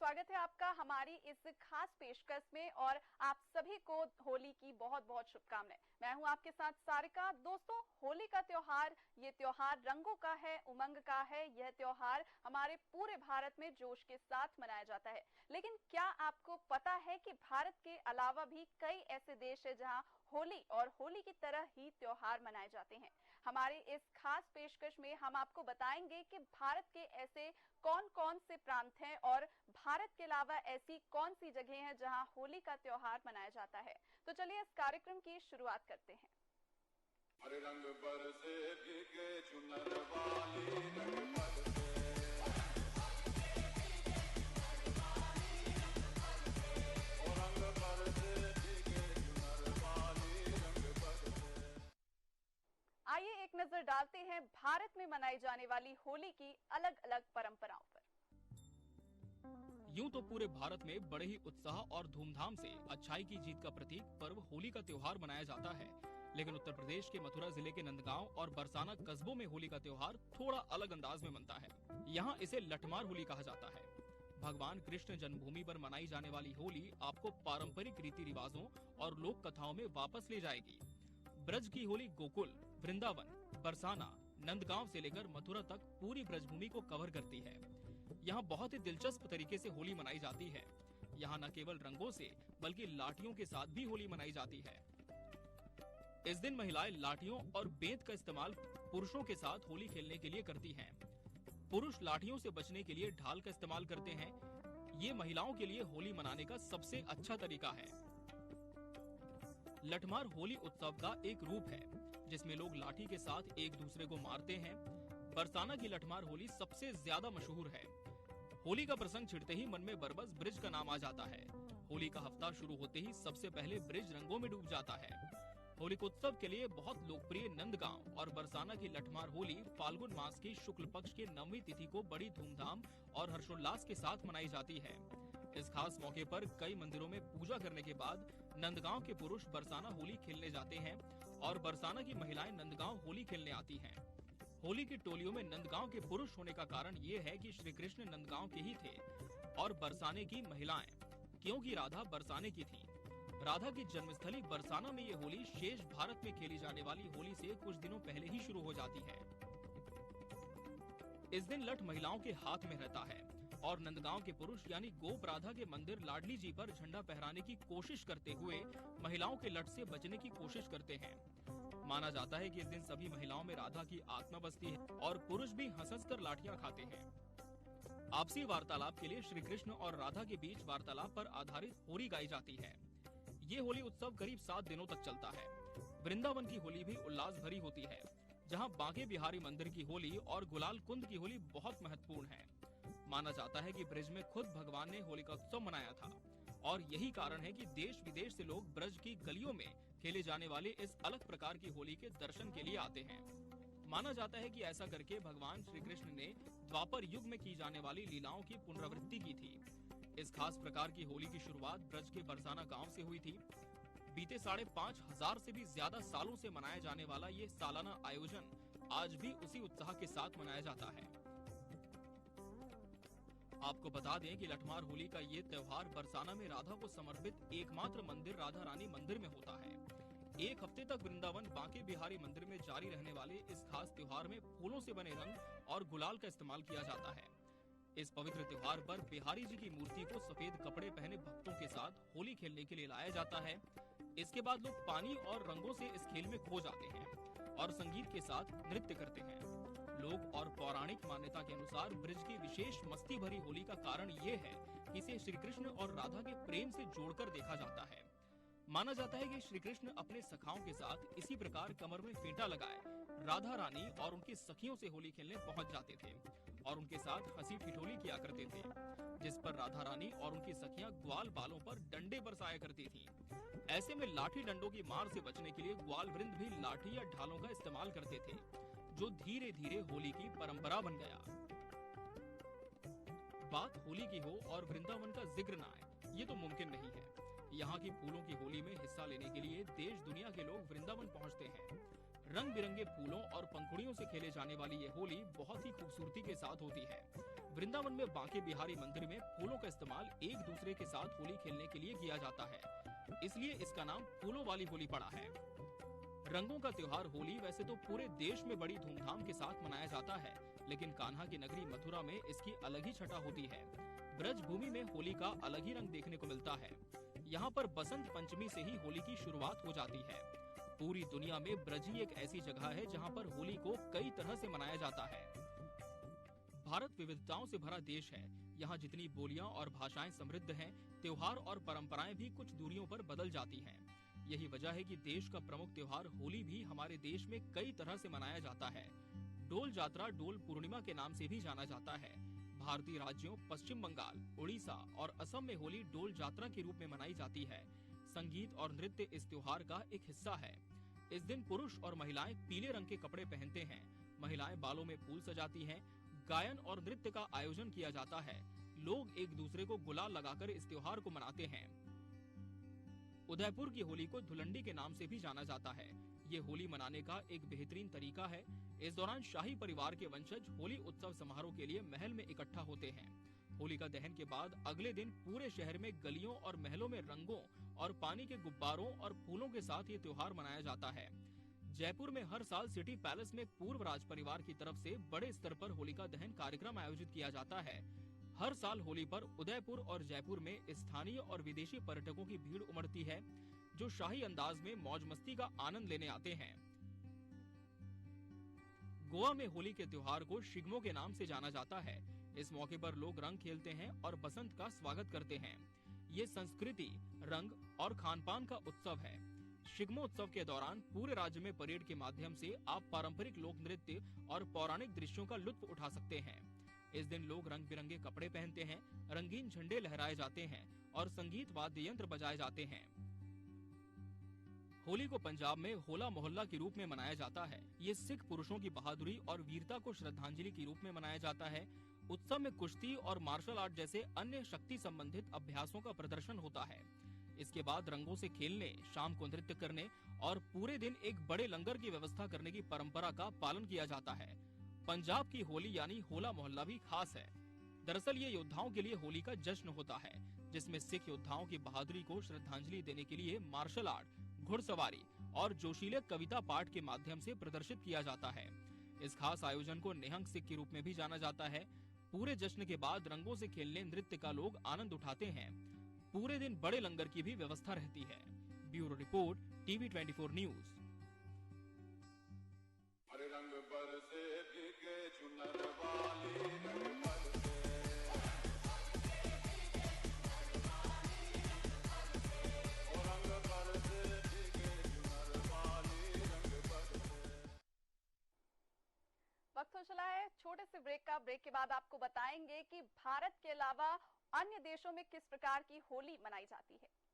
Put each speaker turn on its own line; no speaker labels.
स्वागत है आपका हमारी इस खास पेशकश में और आप सभी को होली की बहुत बहुत शुभकामनाएं। मैं हूं आपके साथ सारिका। दोस्तों, होली का त्योहार, ये त्योहार रंगों का है, उमंग का है। यह त्योहार हमारे पूरे भारत में जोश के साथ मनाया जाता है। लेकिन क्या आपको पता है कि भारत के अलावा भी कई ऐसे देश है जहां होली और होली की तरह ही त्योहार मनाए जाते हैं। हमारे इस खास पेशकश में हम आपको बताएंगे कि भारत के ऐसे कौन कौन से प्रांत हैं और भारत के अलावा ऐसी कौन सी जगह हैं जहां होली का त्योहार मनाया जाता है। तो चलिए इस कार्यक्रम की शुरुआत करते हैं।
हरे रंग बरसे भीगे चुनर वाली रंग बरसे, ओ रंग बरसे भीगे चुनर वाली रंग बरसे।
आइए एक नजर डालते हैं भारत में मनाई जाने वाली होली की अलग अलग परंपराओं पर।
यूं तो पूरे भारत में बड़े ही उत्साह और धूमधाम से अच्छाई की जीत का प्रतीक पर्व होली का त्योहार मनाया जाता है, लेकिन उत्तर प्रदेश के मथुरा जिले के नंदगांव और बरसाना कस्बों में होली का त्योहार थोड़ा अलग अंदाज में मनता है। यहाँ इसे लठमार होली कहा जाता है। भगवान कृष्ण जन्मभूमि पर मनाई जाने वाली होली आपको पारंपरिक रीति रिवाजों और लोक कथाओं में वापस ले जाएगी। ब्रज की होली गोकुल, वृंदावन, बरसाना, नंदगांव से लेकर मथुरा तक पूरी ब्रजभूमि को कवर करती है। यहाँ बहुत ही दिलचस्प तरीके से होली मनाई जाती है। यहाँ न केवल रंगों से बल्कि लाठियों के साथ भी होली मनाई जाती है। इस दिन महिलाएं लाठियों और बेंत का इस्तेमाल पुरुषों के साथ होली खेलने के लिए करती हैं। पुरुष लाठियों से बचने के लिए ढाल का इस्तेमाल करते हैं। ये महिलाओं के लिए होली मनाने का सबसे अच्छा तरीका है। लठमार होली उत्सव का एक रूप है जिसमें लोग लाठी के साथ एक दूसरे को मारते हैं। बरसाना की लठमार होली सबसे ज्यादा मशहूर है। होली का प्रसंग छिड़ते ही मन में बरबस ब्रिज का नाम आ जाता है। होली का हफ्ता शुरू होते ही सबसे पहले ब्रिज रंगों में डूब जाता है। होलिकोत्सव के लिए बहुत लोकप्रिय नंदगांव और बरसाना की लठमार होली फाल्गुन मास की शुक्ल पक्ष के 9वीं तिथि को बड़ी धूमधाम और हर्षोल्लास के साथ मनाई जाती है। इस खास मौके पर कई मंदिरों में पूजा करने के बाद नंदगांव के पुरुष बरसाना होली खेलने जाते हैं और बरसाना की महिलाएं नंदगांव होली खेलने आती हैं। होली की टोलियों में नंदगांव के पुरुष होने का कारण ये है कि श्री कृष्ण नंदगांव के ही थे और बरसाने की महिलाएं, क्योंकि राधा बरसाने की थी। राधा की जन्मस्थली बरसाना में ये होली शेष भारत में खेली जाने वाली होली से कुछ दिनों पहले ही शुरू हो जाती है। इस दिन लठ महिलाओं के हाथ में रहता है और नंदगांव के पुरुष यानी गोप राधा के मंदिर लाडली जी पर झंडा फहराने की कोशिश करते हुए महिलाओं के लठ से बचने की कोशिश करते हैं। माना जाता है कि इस दिन सभी महिलाओं में राधा की आत्मा बसती है और पुरुष भी हंस कर लाठियां खाते हैं। आपसी वार्तालाप के लिए श्री कृष्ण और राधा के बीच वार्तालाप पर आधारित होली गाई जाती है। ये होली उत्सव करीब 7 दिनों तक चलता है। वृंदावन की होली भी उल्लास भरी होती है, जहाँ बांके बिहारी मंदिर की होली और गुलाल कुंद की होली बहुत महत्वपूर्ण है। माना जाता है कि ब्रज में खुद भगवान ने होली का उत्सव मनाया था और यही कारण है कि देश विदेश से लोग ब्रज की गलियों में खेले जाने वाले इस अलग प्रकार की होली के दर्शन के लिए आते हैं। माना जाता है कि ऐसा करके भगवान श्री कृष्ण ने द्वापर युग में की जाने वाली लीलाओं की पुनरावृत्ति की थी। इस खास प्रकार की होली की शुरुआत ब्रज के बरसाना गांव से हुई थी। बीते 5,500 से भी ज्यादा सालों से मनाया जाने वाला ये सालाना आयोजन आज भी उसी उत्साह के साथ मनाया जाता है। आपको बता दें कि लठमार होली का ये त्योहार बरसाना में राधा को समर्पित एकमात्र मंदिर राधा रानी मंदिर में होता है। एक हफ्ते तक वृंदावन बांके बिहारी मंदिर में जारी रहने वाले इस खास त्योहार में फूलों से बने रंग और गुलाल का इस्तेमाल किया जाता है। इस पवित्र त्योहार पर बिहारी जी की मूर्ति को सफेद कपड़े पहने भक्तों के साथ होली खेलने के लिए लाया जाता है। इसके बाद लोग पानी और रंगों से इस खेल में खो जाते हैं और संगीत के साथ नृत्य करते हैं। लोक और पौराणिक मान्यता के अनुसार ब्रज की विशेष मस्ती भरी होली का कारण ये है कि इसे श्री कृष्ण और राधा के प्रेम से जोड़कर देखा जाता है। माना जाता है कि श्री कृष्ण अपने सखाओं के साथ इसी प्रकार कमर में फेंटा लगाए राधा रानी और उनकी सखियों से होली खेलने पहुंच जाते थे और उनके साथ हंसी ठिठोली किया करते थे, जिस पर राधा रानी और उनकी सखियां ग्वाल बालों पर डंडे बरसाया करती थीं। ऐसे में लाठी डंडों की मार से बचने के लिए ग्वाल वृंद भी लाठी या ढालों का इस्तेमाल करते थे, जो धीरे धीरे होली की परंपरा बन गया। बात होली की हो और वृंदावन का जिक्र न आए, ये तो मुमकिन नहीं है। यहाँ की फूलों की होली में हिस्सा लेने के लिए देश दुनिया के लोग वृंदावन पहुँचते हैं। रंग बिरंगे फूलों और पंखुड़ियों से खेले जाने वाली ये होली बहुत ही खूबसूरती के साथ होती है। वृंदावन में बांके बिहारी मंदिर में फूलों का इस्तेमाल एक दूसरे के साथ होली खेलने के लिए किया जाता है, इसलिए इसका नाम फूलों वाली होली पड़ा है। रंगों का त्योहार होली वैसे तो पूरे देश में बड़ी धूमधाम के साथ मनाया जाता है, लेकिन कान्हा की नगरी मथुरा में इसकी अलग ही छटा होती है। ब्रज भूमि में होली का अलग ही रंग देखने को मिलता है। यहाँ पर बसंत पंचमी से ही होली की शुरुआत हो जाती है। पूरी दुनिया में ब्रज ही एक ऐसी जगह है जहाँ पर होली को कई तरह से मनाया जाता है। भारत विविधताओं से भरा देश है। यहाँ जितनी बोलियां और भाषाएं समृद्ध हैं, त्योहार और परंपराएं भी कुछ दूरियों पर बदल जाती हैं। यही वजह है कि देश का प्रमुख त्योहार होली भी हमारे देश में कई तरह से मनाया जाता है। डोल जात्रा डोल पूर्णिमा के नाम से भी जाना जाता है। भारतीय राज्यों पश्चिम बंगाल, उड़ीसा और असम में होली डोल जात्रा के रूप में मनाई जाती है। संगीत और नृत्य इस त्योहार का एक हिस्सा है। इस दिन पुरुष और महिलाएं पीले रंग के कपड़े पहनते हैं। महिलाएं बालों में फूल सजाती हैं। गायन और नृत्य का आयोजन किया जाता है। लोग एक दूसरे को गुलाल लगाकर इस त्योहार को मनाते हैं। उदयपुर की होली को धुलंडी के नाम से भी जाना जाता है। ये होली मनाने का एक बेहतरीन तरीका है। इस दौरान शाही परिवार के वंशज होली उत्सव समारोह के लिए महल में इकट्ठा होते हैं। होलिका दहन के बाद अगले दिन पूरे शहर में गलियों और महलों में रंगों और पानी के गुब्बारों और फूलों के साथ ये त्योहार मनाया जाता है। जयपुर में हर साल सिटी पैलेस में पूर्व राज परिवार की तरफ से बड़े स्तर पर होलिका दहन कार्यक्रम आयोजित किया जाता है। हर साल होली पर उदयपुर और जयपुर में स्थानीय और विदेशी पर्यटकों की भीड़ उमड़ती है, जो शाही अंदाज में मौज मस्ती का आनंद लेने आते हैं। गोवा में होली के त्योहार को शिग्मो के नाम से जाना जाता है। इस मौके पर लोग रंग खेलते हैं और बसंत का स्वागत करते हैं। ये संस्कृति, रंग और खान-पान का उत्सव है। शिग्मो उत्सव के दौरान पूरे राज्य में परेड के माध्यम से आप पारंपरिक लोक नृत्य और पौराणिक दृश्यों का लुत्फ उठा सकते हैं। इस दिन लोग रंग बिरंगे कपड़े पहनते हैं, रंगीन झंडे लहराए जाते हैं और संगीत वाद्य यंत्र बजाए जाते हैं। होली को पंजाब में होला मोहल्ला के रूप में मनाया जाता है। ये सिख पुरुषों की बहादुरी और वीरता को श्रद्धांजलि के रूप में मनाया जाता है। उत्सव में कुश्ती और मार्शल आर्ट जैसे अन्य शक्ति संबंधित अभ्यासों का प्रदर्शन होता है। इसके बाद रंगों से खेलने, शाम को नृत्य करने और पूरे दिन एक बड़े लंगर की व्यवस्था करने की परंपरा का पालन किया जाता है। पंजाब की होली यानी होला मोहल्ला भी खास है। दरअसल ये योद्धाओं के लिए होली का जश्न होता है, जिसमें सिख योद्धाओं की बहादुरी को श्रद्धांजलि देने के लिए मार्शल आर्ट, घुड़सवारी और जोशीले कविता पाठ के माध्यम से प्रदर्शित किया जाता है। इस खास आयोजन को निहंग सिख के रूप में भी जाना जाता है। पूरे जश्न के बाद रंगों से खेलने, नृत्य का लोग आनंद उठाते हैं। पूरे दिन बड़े लंगर की भी व्यवस्था रहती है। Bureau report, TV 24 news.
हरे रंग बरसे भीगे चुनर वाली, रंग बरसे ओ रंग बरसे भीगे चुनर वाली, रंग बरसे।
वक्त हो चला है छोटे से ब्रेक का। ब्रेक के बाद आपको बताएंगे कि भारत के अलावा अन्य देशों में किस प्रकार की होली मनाई जाती है।